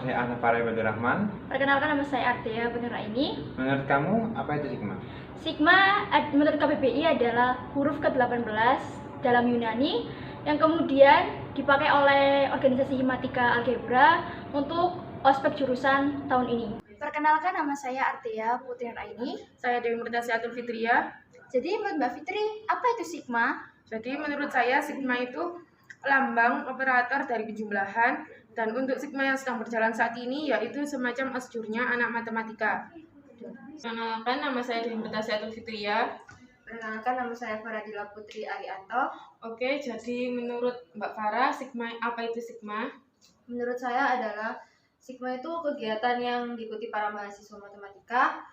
saya Anafar Ibadur Rahman. Perkenalkan, nama saya Artia Bunuraini. Menurut kamu, apa itu sigma? Sigma menurut KBBI adalah huruf ke-18 dalam Yunani yang kemudian dipakai oleh organisasi Himatika Algebra untuk ospek jurusan tahun ini. Perkenalkan, nama saya Artia Putri Nuraini. Saya Dewi Murtasiatul Fitria. Jadi menurut Mbak Fitri, apa itu sigma? Jadi menurut saya sigma itu lambang operator dari penjumlahan, dan untuk sigma yang sedang berjalan saat ini yaitu semacam osjurnya anak matematika. Perkenalkan, nama saya Dewi Murtasiatul Fitria. Perkenalkan, nama saya Faradila Putri Arianto. Oke, jadi menurut Mbak Farah, sigma apa itu sigma? Menurut saya adalah sigma itu kegiatan yang diikuti para mahasiswa matematika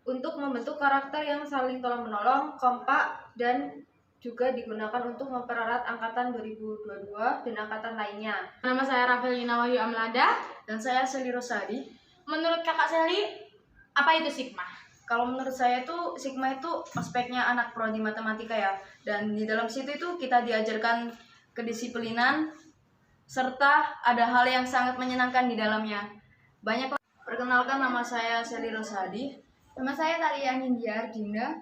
untuk membentuk karakter yang saling tolong-menolong, kompak, dan juga digunakan untuk mempererat angkatan 2022 dan angkatan lainnya. Nama saya Rafelina Wahyu Amlada. Dan saya Seli Rosadi. Menurut Kakak Seli, apa itu sigma? Kalau menurut saya itu sigma itu aspeknya anak prodi matematika ya. Dan di dalam situ itu kita diajarkan kedisiplinan serta ada hal yang sangat menyenangkan di dalamnya. Banyak. Perkenalkan, nama saya Seli Rosadi. Nama saya Talia Nindya Ardinda.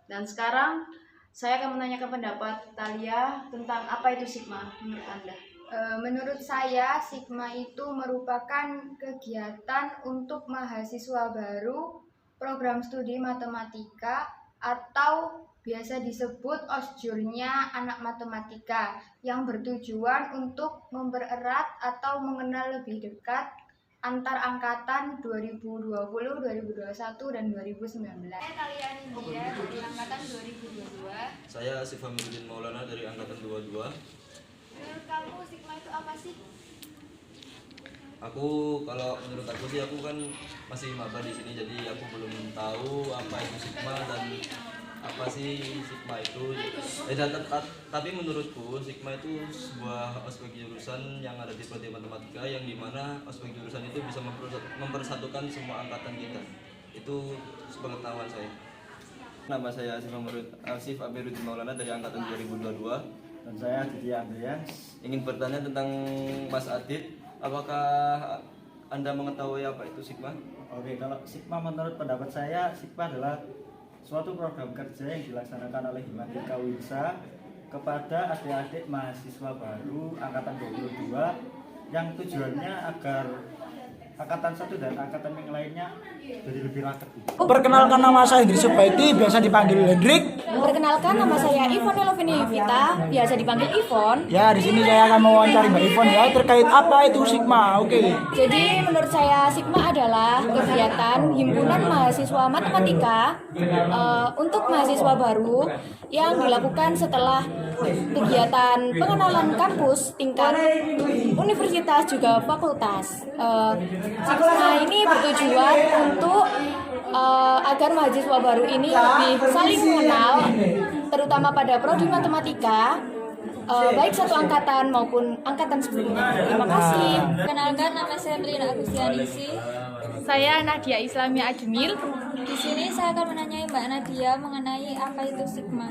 Dan sekarang saya akan menanyakan pendapat Talia tentang apa itu sigma menurut Anda. Menurut saya, sigma itu merupakan kegiatan untuk mahasiswa baru program studi matematika atau biasa disebut osjurnya anak matematika yang bertujuan untuk mempererat atau mengenal lebih dekat antar angkatan 2020, 2021, dan 2019. Saya Talia Nindya dari angkatan 2022. Saya Asif Hamiduddin Maulana dari angkatan 22. Menurut kamu sigma itu apa sih? Kalau menurut aku sih, aku kan masih maba di sini, jadi aku belum tahu apa itu sigma dan apa sih sigma itu. Tapi menurutku sigma itu sebuah ospek jurusan yang ada di prodi matematika, yang dimana ospek jurusan itu bisa mempersatukan semua angkatan kita. Itu sepengetahuan saya. Nama saya Asif Amiruddin Maulana dari angkatan 2022. Dan saya Didi Andreas. Ingin bertanya tentang Mas Adit, apakah Anda mengetahui apa itu sigma? Oke, kalau sigma menurut pendapat saya, sigma adalah suatu program kerja yang dilaksanakan oleh Himatika Winsa kepada adik-adik mahasiswa baru angkatan 22 yang tujuannya agar angkatan 1 dan angkatan yang lainnya jadi lebih raket. Perkenalkan, nama saya Hendrik Subaiti, biasa dipanggil Hendrik. Perkenalkan, nama saya Ivone Lovinivita, biasa dipanggil Ivon. Ya, di sini saya akan mewawancari Mbak Ivon ya terkait apa itu sigma. Oke. Jadi menurut saya sigma adalah kegiatan himpunan mahasiswa matematika untuk mahasiswa baru yang dilakukan setelah kegiatan pengenalan kampus tingkat universitas juga fakultas. Sigma ini bertujuan untuk agar mahasiswa baru ini lebih saling mengenal, terutama pada prodi matematika, baik satu angkatan maupun angkatan sebelumnya. Terima kasih. Kenalkan, nama saya Melina Agustianisi. Saya Nadia Islamia Ajmil. Di sini saya akan menanyai Mbak Nadia mengenai apa itu sigma.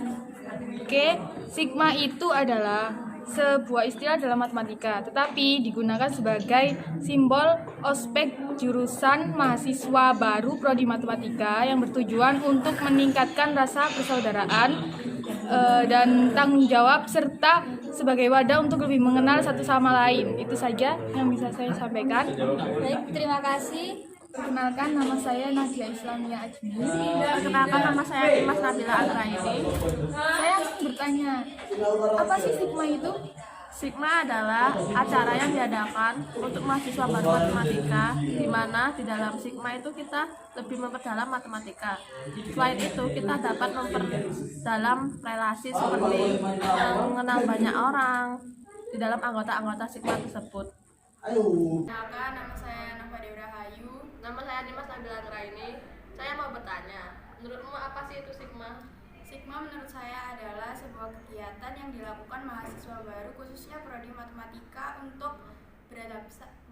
Oke, sigma itu adalah sebuah istilah dalam matematika, tetapi digunakan sebagai simbol ospek jurusan mahasiswa baru prodi matematika yang bertujuan untuk meningkatkan rasa persaudaraan dan tanggung jawab serta sebagai wadah untuk lebih mengenal satu sama lain. Itu saja yang bisa saya sampaikan. Baik, terima kasih. Perkenalkan, nama saya Nadia Islamia Ajmil. Perkenalkan, nama saya Mas Nabila Agraini. Saya bertanya, apa sih sigma itu? Sigma adalah acara yang diadakan untuk mahasiswa baru matematika, di mana di dalam sigma itu kita lebih memperdalam matematika. Selain itu, kita dapat memperdalam relasi seperti mengenal banyak orang di dalam anggota-anggota sigma tersebut. Perkenalkan, nama saya Nafadi Rahayu. Nama saya Dimas Nabila Nuraini. Saya mau bertanya, menurutmu apa sih itu sigma? Sigma menurut saya adalah sebuah kegiatan yang dilakukan mahasiswa baru khususnya prodi matematika untuk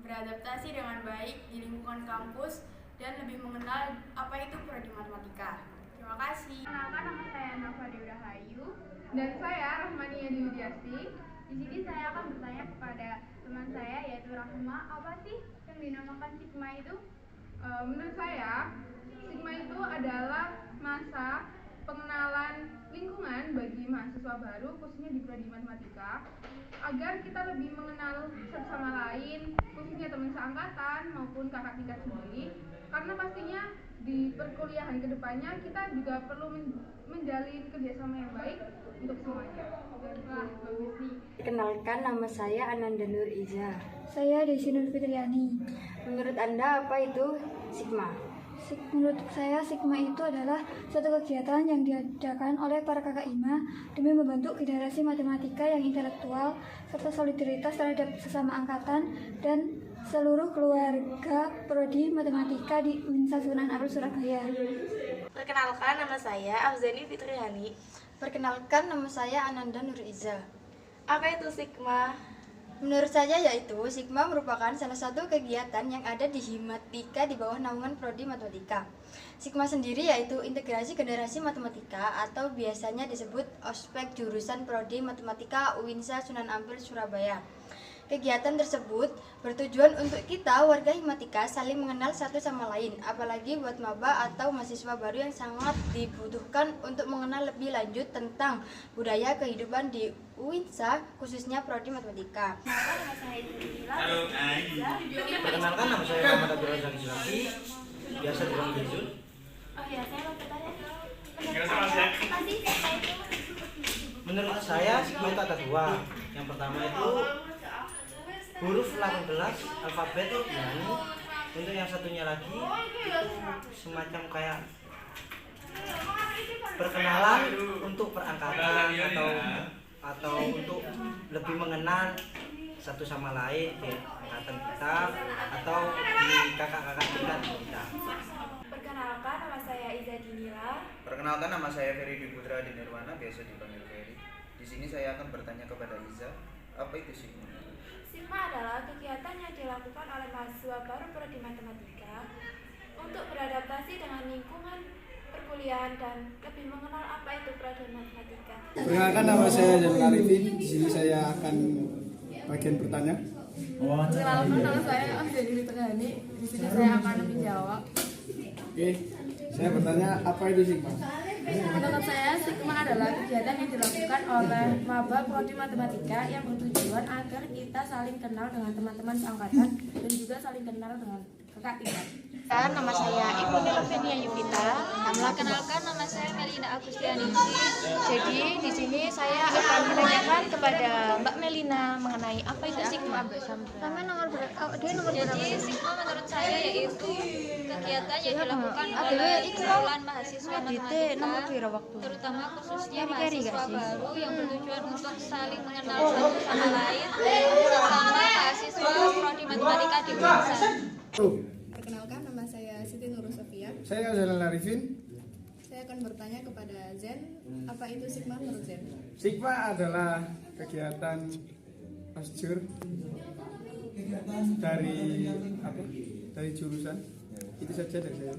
beradaptasi dengan baik di lingkungan kampus dan lebih mengenal apa itu prodi matematika. Terima kasih. Perkenalkan, nama saya Nafadi Rahayu dan saya Rahmania Diudiasti. Di sini saya akan bertanya kepada teman saya yaitu Rahma. Apa sih yang dinamakan sigma itu? Menurut saya, sigma itu adalah masa pengenalan lingkungan bagi mahasiswa baru, khususnya di prodi matematika, agar kita lebih mengenal satu sama lain, khususnya teman seangkatan maupun kakak tingkat sendiri. Karena pastinya di perkuliahan kedepannya kita juga perlu menjalin kerjasama yang baik untuk semuanya. Wah, bagus nih. Perkenalkan, nama saya Ananda Nur Iza. Saya Desi Nur Fitriani. Menurut Anda apa itu sigma? Menurut saya, sigma itu adalah suatu kegiatan yang diadakan oleh para kakak IMA demi membentuk generasi matematika yang intelektual serta solidaritas terhadap sesama angkatan dan seluruh keluarga prodi matematika di UINSA Sunan Ampel Surabaya. Perkenalkan, nama saya Afzani Fitriani. Perkenalkan, nama saya Ananda Nur Iza. Apa itu sigma? Menurut saya yaitu sigma merupakan salah satu kegiatan yang ada di Himatika di bawah naungan prodi matematika. Sigma sendiri yaitu integrasi generasi matematika atau biasanya disebut ospek jurusan prodi matematika UINSA Sunan Ampel Surabaya. Kegiatan tersebut bertujuan untuk kita warga Himatika saling mengenal satu sama lain, apalagi buat maba atau mahasiswa baru yang sangat dibutuhkan untuk mengenal lebih lanjut tentang budaya kehidupan di UINSA, khususnya prodi matematika. Halo, perkenalkan, nama saya Muhammad Abdul Razak Silaki, biasa dipanggil Jun. Oh ya, saya mau bertanya. Apa sih sigma itu? Menurut saya sigma itu ada dua. Yang pertama itu huruf 18 alfabet Yani. Untuk yang satunya lagi itu semacam kayak perkenalan untuk perangkatan atau untuk lebih mengenal satu sama lain di angkatan kita atau di kakak-kakak kita. Perkenalkan, nama saya Iza Dinila. Perkenalkan, nama saya Ferry Dwi Putra Dinirwana, biasa dipanggil Ferry. Di sini saya akan bertanya kepada Iza, apa itu sigma? Sigma adalah kegiatan yang dilakukan oleh mahasiswa baru prodi matematika untuk beradaptasi dengan lingkungan perkuliahan dan lebih mengenal apa itu prodi matematika. Perkenalkan, nama saya Jalil Arifin. Di sini saya akan bagian bertanya. Perkenalkan, nama saya Afzani Fitriani. Di sini saya akan menjawab. Oke, saya bertanya apa itu sigma? Menurut saya, sigma adalah kegiatan yang dilakukan oleh maba prodi matematika yang bertujuan agar kita saling kenal dengan teman-teman seangkatan dan juga saling kenal dengan kakak tingkat. Nama saya Ibu Nilovenia Yukita. Perkenalkan, nama saya Melina Agustianingsi. Jadi di sini saya akan menanyakan kepada Mbak Melina mengenai apa itu sigma. Jadi, sigma menurut saya yaitu kegiatan yang dilakukan oleh kumpulan mahasiswa matematika, terutama khususnya mahasiswa baru yang bertujuan untuk saling mengenal satu sama lain sesama mahasiswa prodi matematika di UINSA. Perkenalkan, nama saya Siti Nurul Sofia. Saya Jalil Arifin. Saya akan bertanya kepada Zen, apa itu sigma menurut Zen? Sigma adalah kegiatan osjur dari jurusan. Itu saja dari saya.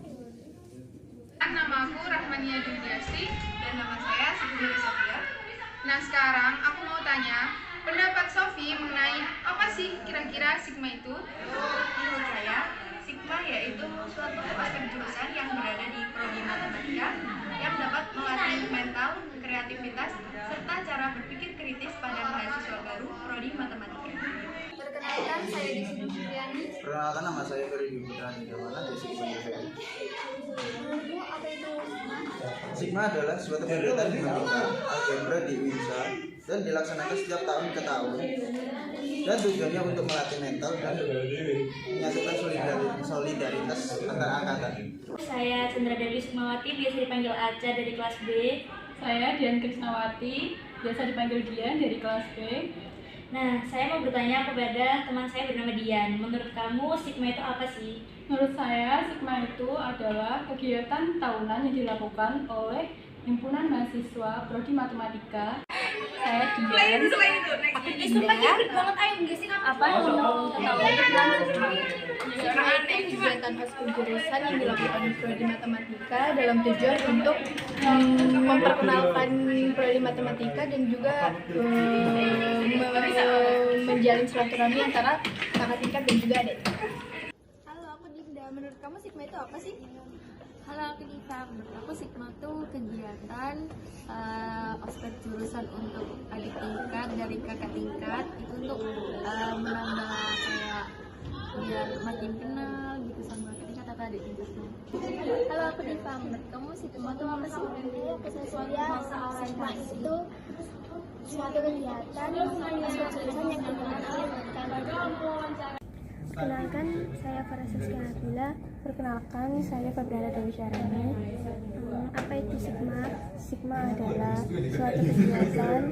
Nama aku Rahmania Dudiasti dan nama saya Siti Nurul Sofia. Nah, sekarang aku mau tanya pendapat Sofi mengenai apa sih kira-kira sigma itu? Menurut saya, sigma yaitu suatu aspek jurusan yang berada di prodi matematika yang dapat melatih mental, kreativitas, serta cara berpikir kritis pada mahasiswa baru prodi matematika. Perkenalkan, saya Desi Nur Fitriani. Perkenalkan, nama saya Ferry Dwi Putra Dinirwana, biasa dipanggil Ferry. Menurutmu apa itu sigma? Sigma adalah suatu kegiatan matematika algebra di UINSA dan dilaksanakan setiap tahun ke tahun, dan tujuannya untuk melatih mental dan menyatukan solidaritas antar angkatan. Saya Chandra Dewi Sukmawati, biasa dipanggil Aca dari kelas B. Saya Dian Krisnawati, biasa dipanggil Dian dari kelas B. Nah, saya mau bertanya kepada teman saya bernama Dian. Menurut kamu, sigma itu apa sih? Menurut saya, sigma itu adalah kegiatan tahunan yang dilakukan oleh himpunan mahasiswa prodi matematika. Saya Dian. Apa yang mau ketahui tentang sigma? Sigma itu kegiatan ospek jurusan yang dilakukan prodi matematika dalam tujuan untuk memperkenalkan prodi matematika dan juga menjalin silaturahmi antara kakak tingkat dan juga adik tingkat. Halo, aku Dinda. Menurut kamu Sigma itu apa sih? Halo, aku Diva. Menurut aku Sigma itu kegiatan ospek jurusan untuk adik tingkat dari kakak tingkat itu untuk menambah kayak biar makin kenal gitu sama kakak tingkat atau adik tingkatnya. Halo, aku Diva. Menurut kamu Sigma itu apa sih? Sigma itu suatu kegiatan ospek jurusan yang Perkenalkan, saya Farasisya Nabila. Perkenalkan, saya Fabriana Dewi Syarani. Apa itu Sigma? Sigma adalah suatu kegiatan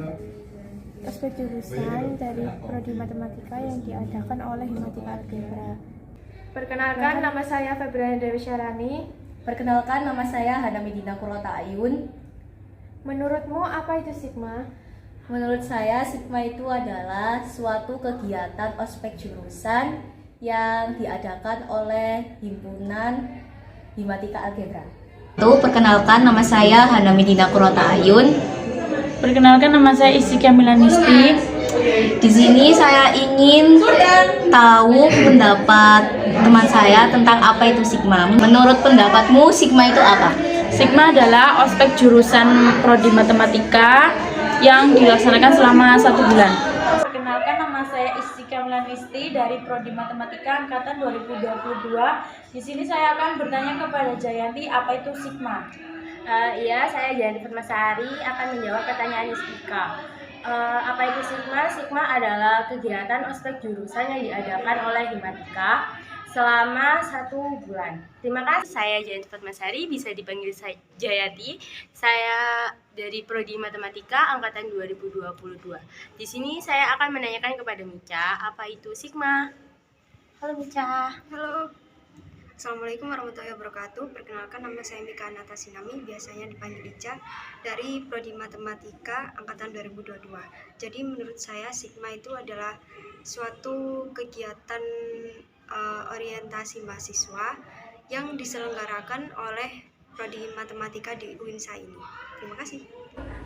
ospek jurusan dari prodi matematika yang diadakan oleh Himatika Algebra. Perkenalkan, nama saya Fabriana Dewi Syarani. Perkenalkan, nama saya Hana Medina Kurota Ayun. Menurutmu apa itu Sigma? Menurut saya, Sigma itu adalah suatu kegiatan ospek jurusan yang diadakan oleh Himpunan Himatika Algebra. Perkenalkan, nama saya Hana Medina Kurota Ayun. Perkenalkan, nama saya Istika Milanisti. Di sini saya ingin tahu pendapat teman saya tentang apa itu Sigma. Menurut pendapatmu, Sigma itu apa? Sigma adalah ospek jurusan prodi matematika yang dilaksanakan selama 1 bulan. Perkenalkan, nama saya Istika Milanisti dari prodi matematika angkatan 2022. Di sini saya akan bertanya kepada Jayanti, apa itu Sigma? Iya, saya Jayanti Fatmasari akan menjawab pertanyaan Istika. Apa itu Sigma? Sigma adalah kegiatan ospek jurusan yang diadakan oleh Himatika selama 1 bulan. Terima kasih. Saya Jayanti Fatmasari, bisa dipanggil saya Jayati. Saya dari prodi matematika angkatan 2022. Di sini saya akan menanyakan kepada Mica, apa itu Sigma? Halo Mica. Halo. Assalamualaikum warahmatullahi wabarakatuh. Perkenalkan, nama saya Mika Natasinami, biasanya dipanggil Ica, dari prodi matematika angkatan 2022. Jadi menurut saya Sigma itu adalah suatu kegiatan orientasi mahasiswa yang diselenggarakan oleh prodi matematika di UINSA ini. Terima kasih.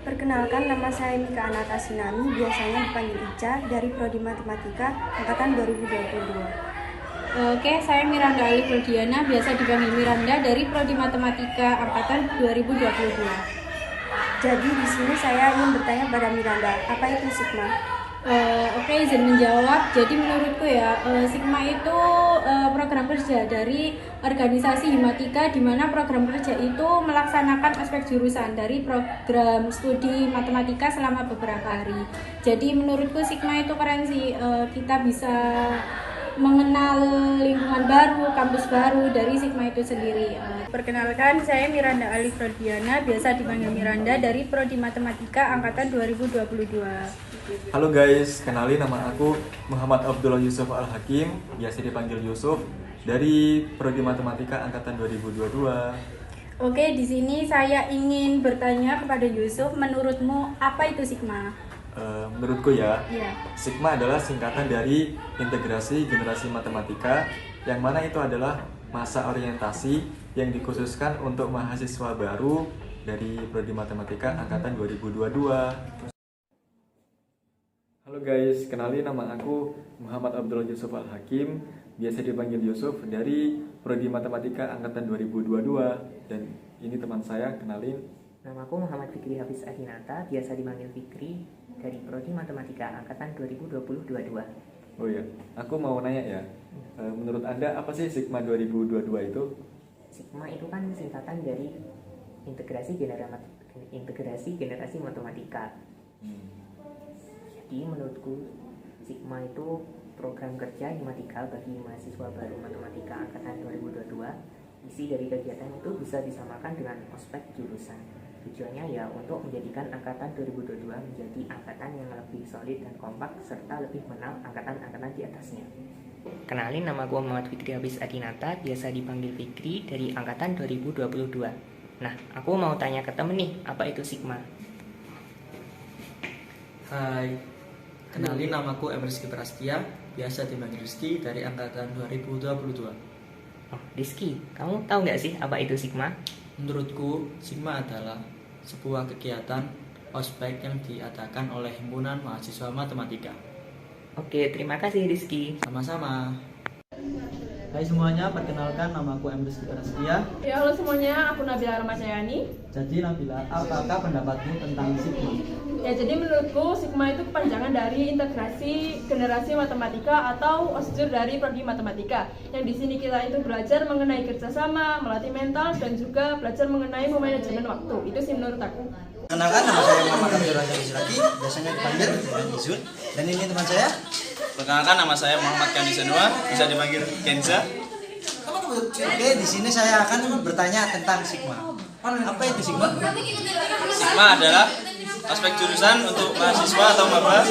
Perkenalkan, nama saya Mika Natasinami, biasanya dipanggil Ica, dari prodi matematika angkatan 2022. Oke, saya Miranda Alif Rodiana, biasa dipanggil Miranda, dari prodi matematika angkatan 2022. Jadi di sini saya ingin bertanya pada Miranda, apa itu Sigma? Oke, izin menjawab. Jadi menurutku ya, Sigma itu program kerja dari organisasi Himatika, di mana program kerja itu melaksanakan aspek jurusan dari program studi matematika selama beberapa hari. Jadi menurutku Sigma itu keren sih, kita bisa mengenal lingkungan baru, kampus baru dari Sigma itu sendiri. Perkenalkan, saya Miranda Alif Rodiana, biasa dipanggil Miranda, dari prodi matematika angkatan 2022. Halo guys, kenalin, nama aku Muhammad Abdullah Yusuf Al-Hakim, biasa dipanggil Yusuf, dari prodi matematika angkatan 2022. Oke, di sini saya ingin bertanya kepada Yusuf, menurutmu apa itu Sigma? Menurutku ya, Iya. Sigma adalah singkatan dari Integrasi Generasi Matematika, yang mana itu adalah masa orientasi yang dikhususkan untuk mahasiswa baru dari prodi matematika angkatan 2022. Halo guys, kenalin, nama aku Muhammad Abdullah Yusuf Al-Hakim, biasa dipanggil Yusuf, dari prodi matematika angkatan 2022. Dan ini teman saya, kenalin. Nama aku Muhammad Fikri Hafiz Adinata, biasa dipanggil Fikri, dari prodi matematika angkatan 2022. Oh iya, aku mau nanya ya, menurut Anda apa sih Sigma 2022 itu? Sigma itu kan singkatan dari integrasi generasi matematika. Jadi menurutku Sigma itu program kerja Himatika bagi mahasiswa baru matematika angkatan 2022. Isi dari kegiatan itu bisa disamakan dengan ospek jurusan. Tujuannya ya untuk menjadikan angkatan 2022 menjadi angkatan yang lebih solid dan kompak, serta lebih mengenal angkatan-angkatan di atasnya. Kenalin, nama gue Muhammad Fikri Hafiz Adinata, biasa dipanggil Fikri, dari angkatan 2022. Nah, aku mau tanya ke temen nih, apa itu Sigma? Hai, kenalin, namaku Rizky Prastia, biasa dipanggil Rizky, dari angkatan 2022. Oh, Rizky, kamu tahu nggak sih apa itu Sigma? Menurutku, Sigma adalah sebuah kegiatan ospek yang diadakan oleh himpunan mahasiswa matematika. Oke, terima kasih Rizky. Sama-sama. Hai semuanya, perkenalkan nama aku Emrus Rastia. Ya, halo semuanya, aku Nabila Ramadhani. Jadi Nabila, apakah pendapatmu tentang Sigma? Ya, jadi menurutku Sigma itu kepanjangan dari integrasi generasi matematika atau OSJUR dari prodi matematika. Yang di sini kita itu belajar mengenai kerjasama, melatih mental, dan juga belajar mengenai manajemen waktu. Itu sih menurut aku. Kenalkan, nama saya Muhammad Abdul Razak Israki, biasanya dipanggil dengan Izun. Dan ini teman saya. Perkenalkan, nama saya Muhammad Kandi Senua, bisa dipanggil Kenza. Oke, di sini saya akan bertanya tentang Sigma. Apa itu Sigma? Sigma adalah aspek jurusan untuk mahasiswa atau maba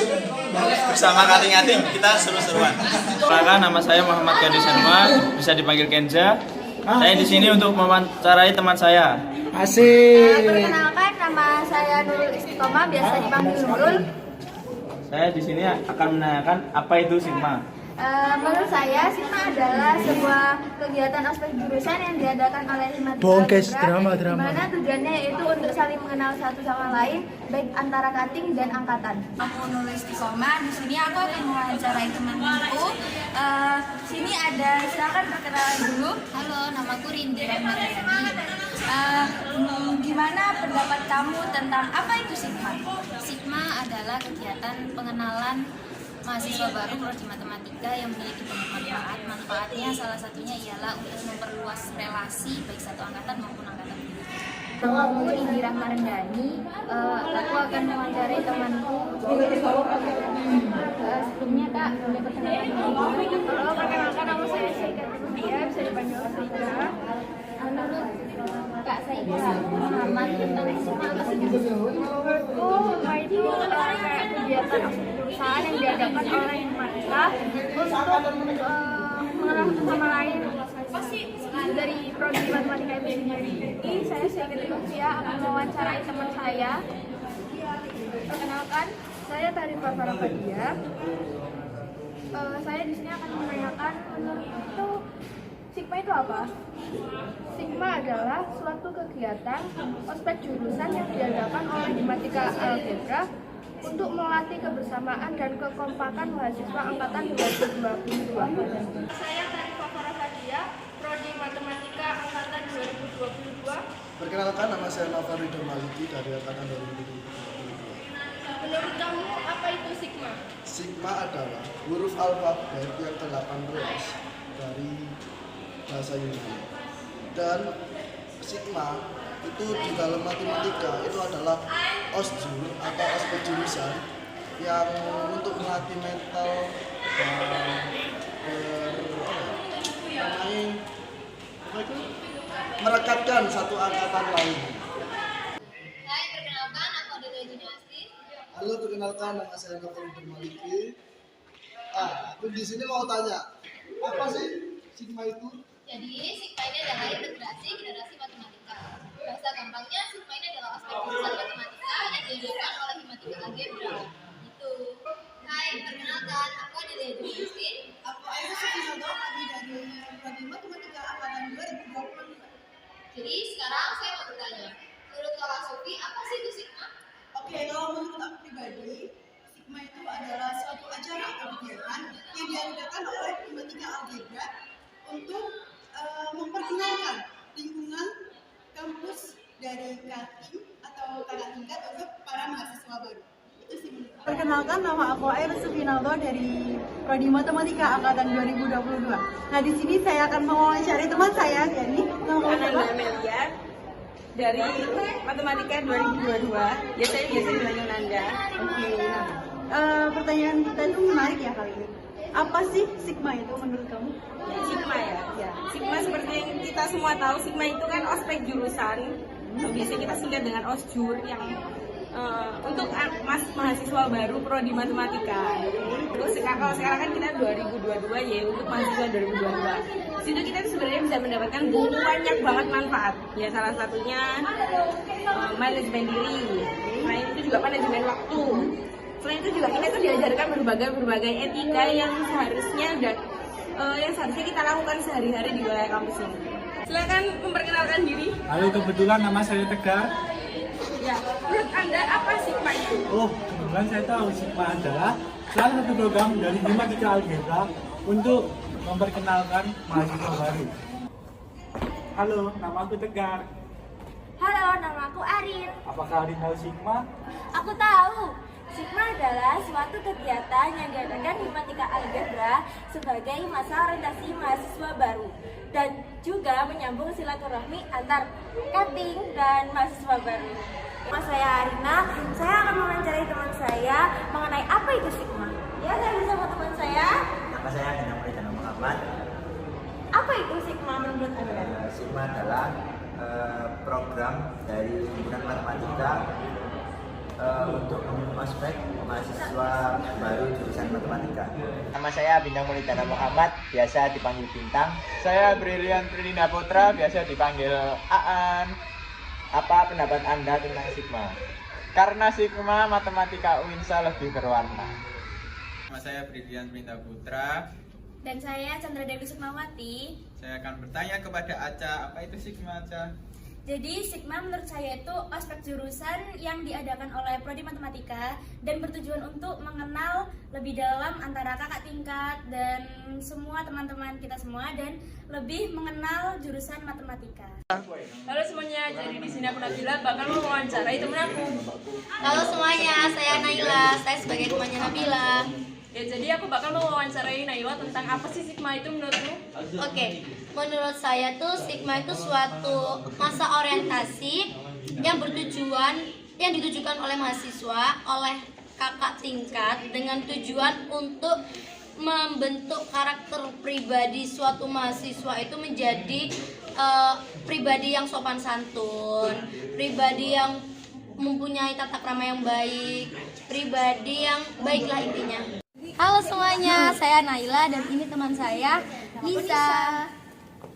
bersama kating-kating kita seru-seruan. Perkenalkan, nama saya Muhammad Kandi Senua, bisa dipanggil Kenza. Saya di sini untuk mewawancarai teman saya. Asik. Perkenalkan, nama saya Nurul Istiqomah, biasa dipanggil Nurul. Saya di sini akan menanyakan apa itu Sigma. Menurut saya, Sigma adalah sebuah kegiatan ospek jurusan yang diadakan oleh Himatika Bongkes, Algebra, drama. di mana tujuannya yaitu untuk saling mengenal satu sama lain, baik antara kating dan angkatan. Aku Nurul Istiqomah, di sini aku akan mewawancarai temanku. Sini ada, silakan perkenalan dulu. Halo, namaku Rindi Rahmatayani. Gimana pendapat kamu tentang apa itu Sigma? Sigma adalah kegiatan pengenalan mahasiswa baru prodi matematika yang memiliki banyak manfaat. Manfaatnya salah satunya ialah untuk memperluas relasi baik satu angkatan maupun angkatan berikutnya. Namaku Indira Marendani. Aku akan mewawancarai temanku. Sebelumnya Kak, boleh perkenalkan diri? Halo, perkenalkan nama saya Saika Dia, bisa dipanggil Saika. Menurut Kak Saika, pemahaman tentang Sigma apa sih? Menurutku, Sigma itu kayak kegiatan ospek jurusan yang diadakan oleh Himatika untuk mengenal satu sama lain. Dari prodi matematika itu sendiri. Ini saya Saika Dia akan mewawancarai teman saya. Perkenalkan, saya Tarifah Farakadia. Saya di sini akan menanyakan itu Sigma itu apa? Sigma adalah suatu kegiatan ospek jurusan yang diadakan oleh Himatika Algebra untuk melatih kebersamaan dan kekompakan mahasiswa angkatan 2022. Saya Tarifah Farakadia, prodi matematika angkatan 2022. Perkenalkan, nama saya Nova Ridho Maliki dari angkatan 2022. Menurut kamu, apa itu Sigma? Sigma adalah huruf alfabet yang ke-18 dari bahasa Yunani. Dan Sigma itu di dalam matematika itu adalah OSJUR atau ospek jurusan yang untuk melatih mental merekatkan satu angkatan lain. Hai, perkenalkan aku Adelia Juniasti. Halo, perkenalkan nama saya Nova Ridho Maliki. Aku di sini mau tanya, apa sih Sigma itu? Jadi, Sigma ini adalah integrasi generasi matematika. Bahasa gampangnya, Sigma ini adalah aspek jurusan matematika yang diadakan oleh Himatika Algebra. Gitu. Hai, perkenalkan, aku Adelia Juniasti. Aku Aira Sufisado, kami dari prodi matematika angkatan 2022. Jadi, sekarang saya mau bertanya, menurut Kak Sofi, apa sih itu Sigma? Oke, kalau menurut aku pribadi, Sigma itu adalah suatu acara atau kegiatan yang diadakan oleh Himatika Algebra untuk memperkenalkan lingkungan kampus dari kating atau kakak tingkat untuk para mahasiswa baru. Itu sih menurut aku. Perkenalkan, nama aku Aira Sufinaldo dari prodi matematika angkatan 2022. Nah, di sini saya akan mewawancarai teman saya, yakni Ananda Amelia dari matematika 2022. Biasa dipanggil Nanda. Oke, nah, pertanyaan kita itu menarik ya kali ini. Apa sih Sigma itu menurut kamu? Sigma ya. Sigma seperti yang kita semua tahu, Sigma itu kan ospek jurusan. Biasanya kita singkat dengan OSJUR yang untuk mahasiswa baru prodi matematika. Terus kalau sekarang kan kita 2022 ya, untuk mahasiswa 2022. Di situ kita sebenarnya bisa mendapatkan banyak banget manfaat. Ya, salah satunya manajemen diri. Selain itu juga manajemen waktu. Selain itu juga kita tuh diajarkan berbagai etika yang seharusnya dan yang seharusnya kita lakukan sehari-hari di wilayah kampus ini. Silakan memperkenalkan diri. Halo, kebetulan nama saya Tegar. Ya, menurut Anda apa Sigma itu? Oh, kebetulan saya tahu Sigma adalah salah satu program dari Himatika Algebra untuk memperkenalkan mahasiswa baru. Halo, nama aku Tegar. Halo, nama aku Arin. Apakah Arin tahu Sigma? Aku tahu. Sigma adalah suatu kegiatan yang diadakan Himatika Algebra sebagai masa orientasi mahasiswa baru dan juga menyambung silaturahmi antar cutting dan mahasiswa baru. Nama saya Arina, saya akan mewawancarai teman saya mengenai apa itu Sigma. Ya, saya bersama teman saya. Nama saya Dina Muridana Muhammad. Apa itu Sigma menurut Anda? Sigma adalah program dari Himpunan Matematika untuk ospek mahasiswa baru jurusan matematika. Nama saya Bintang Muridana Muhammad, biasa dipanggil Bintang. Saya Brilian Trinina Putra, biasa dipanggil Aan. Apa pendapat Anda tentang Sigma? Karena Sigma matematika UINSA lebih berwarna. Nama saya Brilian Trinina Putra. Dan saya Chandra Dewi Sukmawati. Saya akan bertanya kepada Aca, apa itu Sigma, Aca? Jadi Sigma menurut saya itu ospek jurusan yang diadakan oleh Prodi Matematika dan bertujuan untuk mengenal lebih dalam antara kakak tingkat dan semua teman-teman kita semua dan lebih mengenal jurusan matematika. Halo semuanya, jadi di sini aku Nabila bakal mewawancarai temen aku. Halo semuanya, saya Naila, saya sebagai temannya Nabila. Ya, jadi aku bakal mewawancarai Naila tentang apa sih Sigma itu menurutmu? Oke, menurut saya tuh Sigma itu suatu masa orientasi yang ditujukan oleh mahasiswa, oleh kakak tingkat dengan tujuan untuk membentuk karakter pribadi suatu mahasiswa itu menjadi pribadi yang sopan santun, pribadi yang mempunyai tata krama yang baik, pribadi yang baiklah intinya. Halo semuanya, saya Naila dan ini teman saya, Nisa.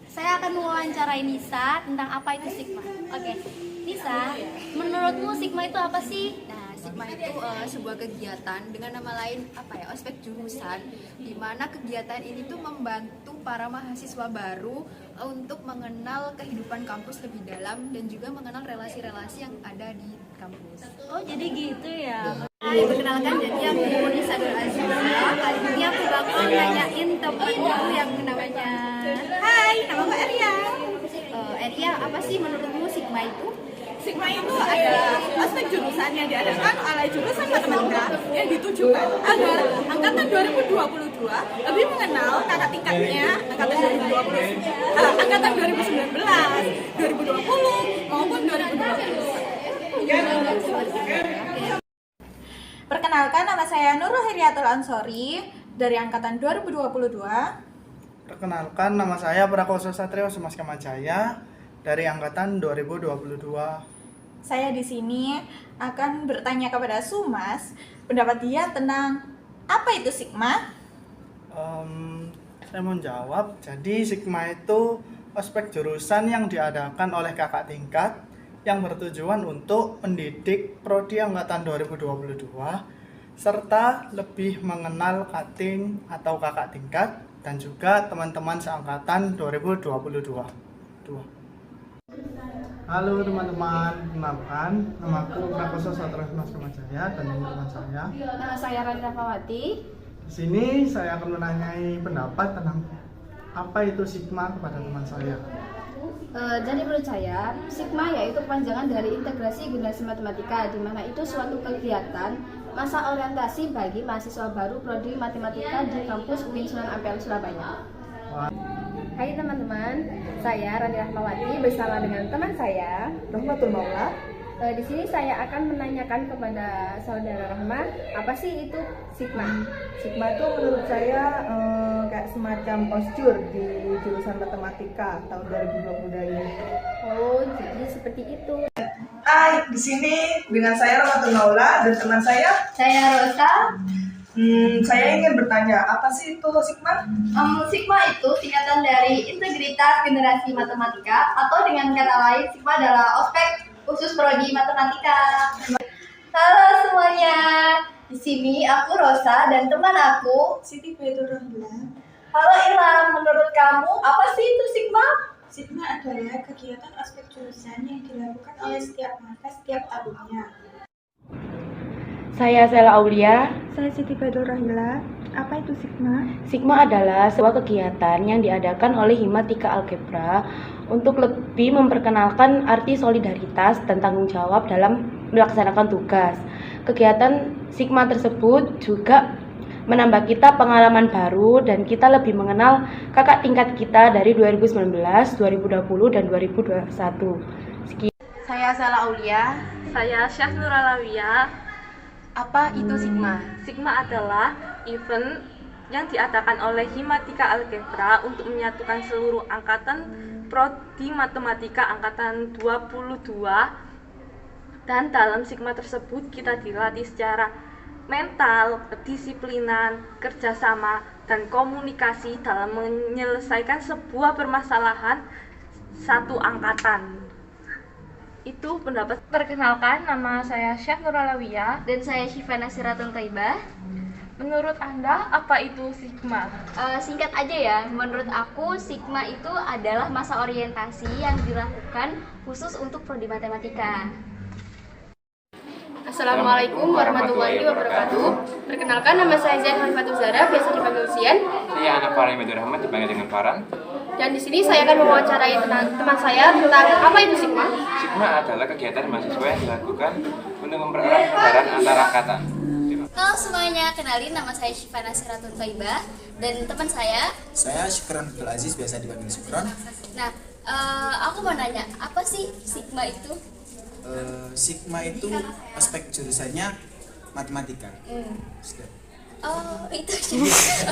Saya akan mewawancarai Nisa tentang apa itu Sigma. Oke, Nisa, menurutmu Sigma itu apa sih? Nah, Sigma itu sebuah kegiatan dengan nama lain ospek jurusan, di mana kegiatan ini tuh membantu para mahasiswa baru untuk mengenal kehidupan kampus lebih dalam dan juga mengenal relasi-relasi yang ada di kampus. Oh, jadi gitu ya. Hai, perkenalkan, jadi aku Nisa Nur Aziza. Kali ini aku bakal nanyain temanku yang namanya nama aku Eria. Eria, apa sih menurutmu Sigma itu? Sigma itu adalah ospek jurusan yang diadakan oleh jurusan matematika yang ditujukan agar angkatan 2022 lebih mengenal kakak tingkatnya angkatan 2019, 2020 maupun 2020. Perkenalkan, nama saya Nurul Hiriatul Ansori dari angkatan 2022. Perkenalkan, nama saya Prakoso Satrio Sumas Kamajaya dari angkatan 2022. Saya di sini akan bertanya kepada Sumas, pendapat dia tentang apa itu Sigma? Saya mau jawab. Jadi Sigma itu ospek jurusan yang diadakan oleh kakak tingkat yang bertujuan untuk mendidik prodi angkatan 2022 serta lebih mengenal cutting atau kakak tingkat dan juga teman-teman seangkatan 2022. Halo teman-teman, kenalkan, namaku Prakoso Satrio Mas Kamajaya dan ini teman saya. Nama saya Rani Rafawati. Di sini saya akan menanyai pendapat tentang apa itu Sigma kepada teman saya. Jadi menurut saya, Sigma yaitu kepanjangan dari integrasi generasi matematika, di mana itu suatu kegiatan masa orientasi bagi mahasiswa baru prodi matematika di kampus UIN Sunan Ampel Surabaya. Hai teman-teman, saya Rani Rahmawati bersama dengan teman saya Rahmatul Maula. Di sini saya akan menanyakan kepada saudara Rahma, apa sih itu Sigma? Sigma itu menurut saya kayak semacam osjur di jurusan matematika tahun 2022 ini. Oh, jadi seperti itu. Hai, di sini dengan saya Rahmatul Maula dan teman saya Rosa. Saya ingin bertanya, apa sih itu Sigma? Sigma itu singkatan dari Integritas Generasi Matematika, atau dengan kata lain Sigma adalah ospek khusus prodi matematika. Halo semuanya, di sini aku Rosa dan teman aku Siti Baitur Rahman. Halo Ilham, menurut kamu apa sih itu Sigma? Sigma adalah kegiatan aspek jurusan yang dilakukan oleh setiap mata setiap tahunnya. Saya Sela Aulia. Saya Siti Badul Rahila. Apa itu Sigma? Sigma adalah sebuah kegiatan yang diadakan oleh Himatika Algebra untuk lebih memperkenalkan arti solidaritas dan tanggung jawab dalam melaksanakan tugas. Kegiatan Sigma tersebut juga menambah kita pengalaman baru dan kita lebih mengenal kakak tingkat kita dari 2019, 2020, dan 2021. Saya Sela Aulia. Saya Syahnur Alawiyah. Apa itu Sigma? Sigma adalah event yang diadakan oleh Himatika Algebra untuk menyatukan seluruh angkatan Prodi Matematika angkatan 22, dan dalam Sigma tersebut kita dilatih secara mental, kedisiplinan, kerjasama, dan komunikasi dalam menyelesaikan sebuah permasalahan satu angkatan. Itu pendapat. Perkenalkan, nama saya Syahnur Alawiyah. Dan saya Syifa Nasiratul Taibah. Menurut Anda, apa itu Sigma? Singkat aja ya, menurut aku Sigma itu adalah masa orientasi yang dilakukan khusus untuk prodi matematika. Assalamualaikum warahmatullahi wabarakatuh. Perkenalkan, nama saya Zain Halifatul Zahra, biasa dipanggil Zian. Saya anak Farhan Medur Rahmat, dipanggil dengan Farhan. Dan di sini saya akan mewawancarai teman saya tentang apa itu Sigma. Sigma adalah kegiatan mahasiswa yang dilakukan untuk mempererat persaudaraan antar angkatan. Halo semuanya, kenalin nama saya Syifa Nasiratul Taibah dan teman saya. Saya Syukron Abdul Aziz, biasa dipanggil Syukron. Nah, aku mau nanya, apa sih Sigma itu? Sigma itu aspek jurusannya matematika. Oh, itu aja.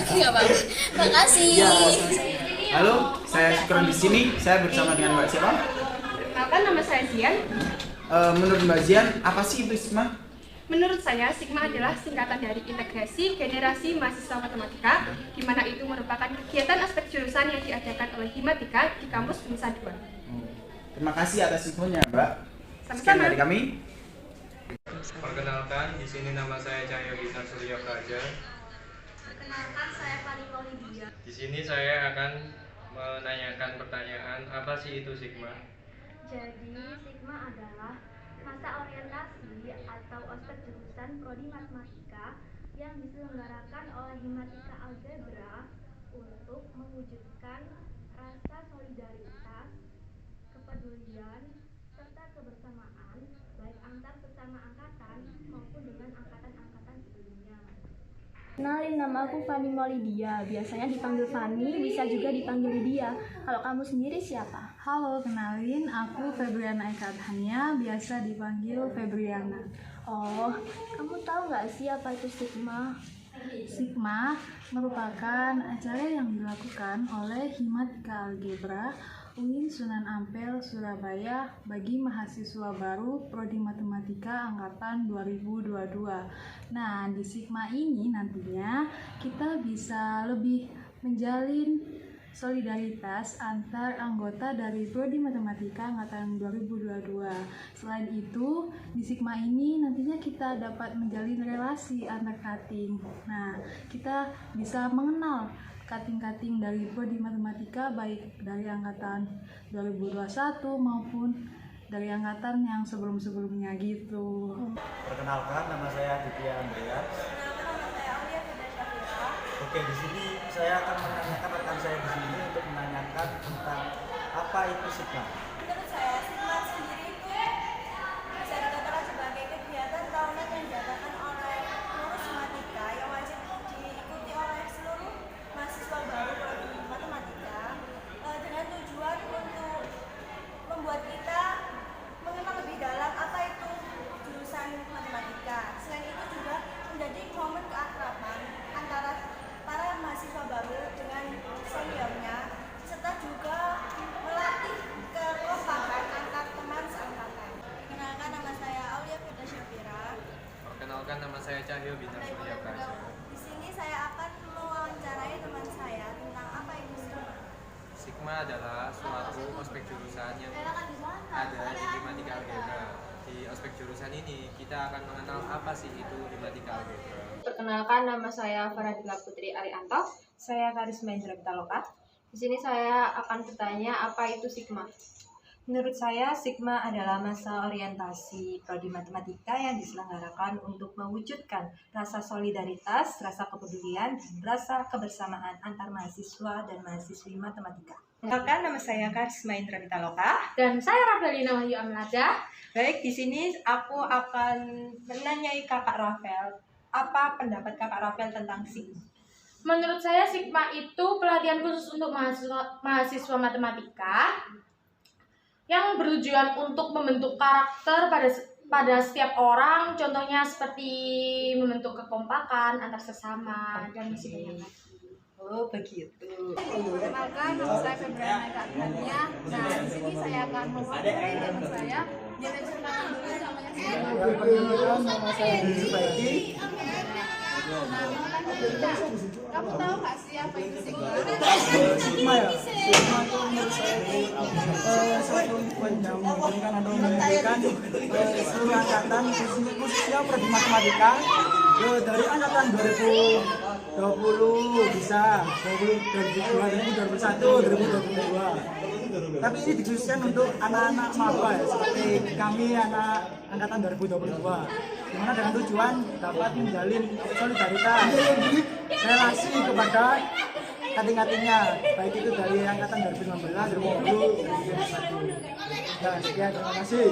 Oke, nggak apa-apa. Makasih. Halo, saya Syukron di sini. Saya bersama dengan Mbak siapa? Perkenalkan, nama saya Zian. Menurut Mbak Zian, apa sih itu Sigma? Menurut saya, Sigma adalah singkatan dari Integrasi Generasi Mahasiswa Matematika, di mana itu merupakan kegiatan aspek jurusan yang diadakan oleh Himatika di kampus Unsa 2. Terima kasih atas infonya, Mbak. Sama-sama. Sekian dari kami. Perkenalkan, di sini nama saya Cahyo Binar Surya Praja. Perkenalkan, saya Fani Maulidia. Di sini saya akan menanyakan pertanyaan, apa sih itu Sigma? Jadi, Sigma adalah masa orientasi atau ospek jurusan prodi matematika yang diselenggarakan oleh Himatika Algebra untuk mewujudkan rasa solidaritas, kepedulian, serta kebersamaan baik antar sesama angkatan maupun dengan angkatan-angkatan sebelumnya. Kenalin, nama aku Fani Maulidia, biasanya dipanggil Fani, bisa juga dipanggil Lydia. Kalau kamu sendiri siapa? Halo, kenalin, aku Febriana Eka Adhania, biasa dipanggil Febriana. Oh, kamu tahu nggak sih apa itu Sigma? Sigma merupakan acara yang dilakukan oleh Himatika Algebra UIN Sunan Ampel, Surabaya bagi mahasiswa baru Prodi Matematika Angkatan 2022. Nah, di Sigma ini nantinya kita bisa lebih menjalin solidaritas antar anggota dari Prodi Matematika Angkatan 2022. Selain itu, di Sigma ini nantinya kita dapat menjalin relasi antar cutting. Nah, kita bisa mengenal cutting-cutting dari Prodi Matematika baik dari angkatan 2021 maupun dari angkatan yang sebelum-sebelumnya gitu. Perkenalkan, nama saya Aditya Andrea. Oke, di sini saya akan menanyakan rekan saya di sini untuk menanyakan tentang apa itu Sigma. Menurut saya, Sigma sendiri itu bisa dikatakan sebagai kegiatan tahunan yang diadakan oleh pengurus Himatika yang wajib diikuti oleh seluruh mahasiswa baru prodi matematika dengan tujuan untuk membuat kita mengenal lebih dalam apa itu jurusan matematika. Selain itu juga menjadi momen keakraban antara para mahasiswa baru dengan seniornya, serta juga melatih kekompakan antar teman seangkatan. Perkenalkan, nama saya Aulia Firda Syafira. Perkenalkan, nama saya Cahyo Binar Surya Praja. Di sini saya akan mewawancarai teman saya tentang apa itu Sigma. Sigma adalah suatu ospek jurusan yang ada di Himatika Algebra. Di ospek jurusan ini kita akan mengenal apa sih itu Himatika Algebra. Perkenalkan, nama saya Faradila Putri Arianto. Saya Karisma Indra Pitaloka. Di sini saya akan bertanya apa itu Sigma. Menurut saya, Sigma adalah masa orientasi prodi matematika yang diselenggarakan untuk mewujudkan rasa solidaritas, rasa kepedulian, dan rasa kebersamaan antar mahasiswa dan mahasiswi matematika. Perkenalkan, nama saya Karisma Indra Pitaloka. Dan saya Rafelina Wahyu Amlada. Baik, di sini aku akan menanyai Kakak Rafael. Apa pendapat Kakak Rafael tentang Sigma? Menurut saya Sigma itu pelatihan khusus untuk mahasiswa matematika yang bertujuan untuk membentuk karakter pada setiap orang, contohnya seperti membentuk kekompakan antar sesama dan masih banyak lagi. Oh begitu. Perkenalkan, nama saya Febriana Katrania. Nah, di sini saya akan mewakili teman saya. Dia menceritakan dulu namanya siapa. Perkenalkan, nama saya Dwi Baiki. Kamu tahu nggak sih apa itu Sigma? Sigma ya. Sigma itu menurut saya satu event yang memberikan atau memberikan seluruh angkatan khususnya prodi matematika dari angkatan 2020 bisa 2021, 2022. Tapi ini dikhususkan untuk anak-anak maba ya, seperti kami anak angkatan 2022. Dimana dengan tujuan dapat menjalin solidaritas, relasi kepada kating-katingnya, baik itu dari angkatan 2019, 2020, 2021. Nah, sekian, terima kasih.